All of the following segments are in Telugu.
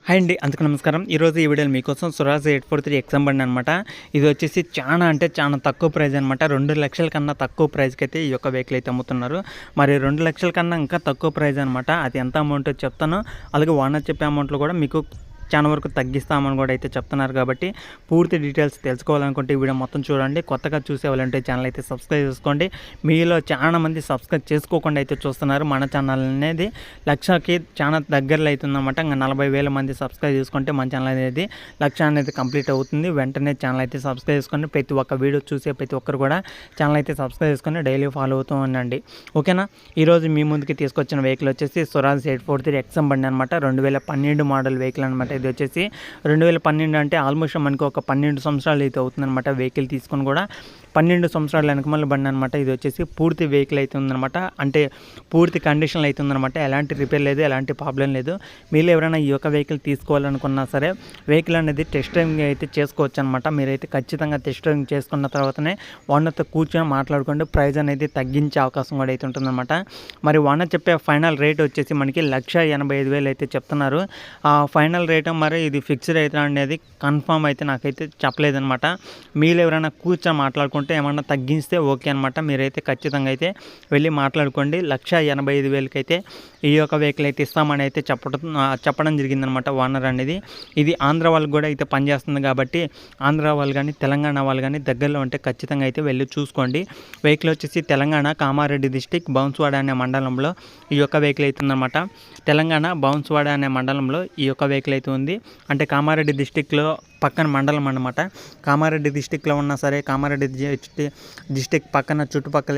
హాయ్ అండి, అందుకు నమస్కారం. ఈరోజు ఈ వీడియోలో మీకోసం స్వరాజ్ 843 ఎక్సామ్ బండి అనమాట. ఇది వచ్చేసి చాలా తక్కువ ప్రైస్ అనమాట. 2,00,000 కన్నా తక్కువ ప్రైస్కి అయితే ఈ యొక్క వెహికల్ అయితే అమ్ముతున్నారు. మరి 2,00,000 కన్నా ఇంకా తక్కువ ప్రైస్ అనమాట. అది ఎంత అమౌంట్ చెప్తాను. అలాగే ఓనర్ చెప్పే అమౌంట్లో కూడా మీకు చాలా వరకు తగ్గిస్తామని కూడా అయితే చెప్తున్నారు. కాబట్టి పూర్తి డీటెయిల్స్ తెలుసుకోవాలనుకుంటే ఈ వీడియో మొత్తం చూడండి. కొత్తగా చూసేవాళ్ళంటే ఛానల్ అయితే సబ్స్క్రైబ్ చేసుకోండి. మీలో చాలా మంది సబ్స్క్రైబ్ చేసుకోకుండా అయితే చూస్తున్నారు. మన ఛానల్ అనేది 1,00,000కి చాలా దగ్గరలో అవుతుందన్నమాట. ఇంకా 40,000 మంది సబ్స్క్రైబ్ చేసుకుంటే మన ఛానల్ అనేది 1,00,000 అనేది కంప్లీట్ అవుతుంది. వెంటనే ఛానల్ అయితే సబ్స్క్రైబ్ చేసుకొని ప్రతి ఒక్క వీడియో చూసే ప్రతి ఒక్కరు కూడా ఛానల్ అయితే సబ్స్క్రైబ్ చేసుకొని డైలీ ఫాలో అవుతూ ఉండండి. ఓకేనా. ఈరోజు మీ ముందుకి తీసుకొచ్చిన వెహికల్ వచ్చేసి స్వరాజ్ 843 ఎక్సామ్ బండి అనమాట. 2012 మోడల్ వెహికల్ అనమాట. ఇది వచ్చేసి 2012 అంటే ఆల్మోస్ట్ మనకు ఒక 12 సంవత్సరాలు అయితే అవుతుందన్నమాట. వెహికల్ తీసుకొని కూడా 12 సంవత్సరాల వెనకమల్ల బండి అనమాట. ఇది వచ్చేసి పూర్తి వెహికల్ అయితే ఉందన్నమాట. అంటే పూర్తి కండిషన్లో అయితే ఉందన్నమాట. ఎలాంటి రిపేర్ లేదు, ఎలాంటి ప్రాబ్లం లేదు. మీరు ఎవరైనా ఈ యొక్క వెహికల్ తీసుకోవాలనుకున్నా సరే వెహికల్ అనేది టెస్ట్ డ్రైవింగ్ అయితే చేసుకోవచ్చు అనమాట. మీరైతే ఖచ్చితంగా టెస్ట్ డ్రైవింగ్ చేసుకున్న తర్వాతనే ఓనర్తో కూర్చొని మాట్లాడుకుంటే ప్రైస్ అనేది తగ్గించే అవకాశం కూడా అయితే ఉంటుందన్నమాట. మరి ఓనర్ చెప్పే ఫైనల్ రేట్ వచ్చేసి మనకి 1,85,000 అయితే చెప్తున్నారు. ఆ ఫైనల్ రేట్ మరి ఇది ఫిక్స్డ్ అయితే అనేది కన్ఫర్మ్ అయితే నాకైతే చెప్పలేదన్నమాట. మీరు ఎవరైనా కూర్చొని మాట్లాడుకుంటే ఏమన్నా తగ్గిస్తే ఓకే అనమాట. మీరైతే ఖచ్చితంగా అయితే వెళ్ళి మాట్లాడుకోండి. 1,85,000కి అయితే ఈ యొక్క వెహికల్ అయితే ఇస్తామని అయితే చెప్పడం జరిగిందనమాట ఓనర్ అనేది. ఇది ఆంధ్ర వాళ్ళకి కూడా అయితే పనిచేస్తుంది. కాబట్టి ఆంధ్ర వాళ్ళు కానీ తెలంగాణ వాళ్ళు కానీ దగ్గరలో ఉంటే ఖచ్చితంగా అయితే వెళ్ళి చూసుకోండి. వెహికల్ వచ్చేసి తెలంగాణ కామారెడ్డి డిస్టిక్ బౌన్స్వాడ అనే మండలంలో ఈ యొక్క వెహికల్ అయితే ఉందన్నమాట. తెలంగాణ బౌన్స్వాడ అనే మండలంలో ఈ యొక్క వెహికల్ అయితే ఉంది. అంటే కామారెడ్డి డిస్టిక్లో పక్కన మండలం అన్నమాట. కామారెడ్డి డిస్టిక్లో ఉన్నా సరే కామారెడ్డి డిస్టిక్ పక్కన చుట్టుపక్కల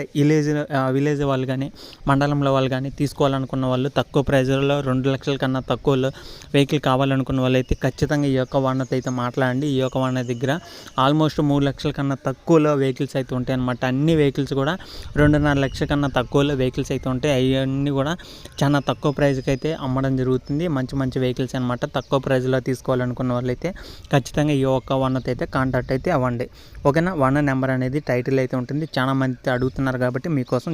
విలేజ్ వాళ్ళు కానీ మండలంలో వాళ్ళు కానీ తీసుకోవాలనుకున్న వాళ్ళు తక్కువ ప్రైజ్లో 2,00,000 కన్నా తక్కువలో వెహికల్ కావాలనుకున్న వాళ్ళు అయితే ఖచ్చితంగా ఈ యొక్క ఓనర్తో అయితే మాట్లాడండి. ఈ యొక్క ఓనర్ దగ్గర ఆల్మోస్ట్ 3,00,000 కన్నా తక్కువలో వెహికల్స్ అయితే ఉంటాయి అన్నమాట. అన్ని వెహికల్స్ కూడా 2,50,000 కన్నా తక్కువలో వెహికల్స్ అయితే ఉంటాయి. అవన్నీ కూడా చాలా తక్కువ ప్రైస్కి అయితే అమ్మడం జరుగుతుంది. మంచి వెహికల్స్ అనమాట. తక్కువ ప్రైస్లో తీసుకోవాలనుకున్న వాళ్ళు అయితే ఖచ్చితంగా ఈ ఒక్క ఓనర్తో అయితే కాంటాక్ట్ అయితే అవ్వండి. ఓకేనా. ఓనర్ నెంబర్ అనేది టైటిల్ అయితే ఉంటుంది. చాలా మంది అడుగుతున్నారు కాబట్టి మీకోసం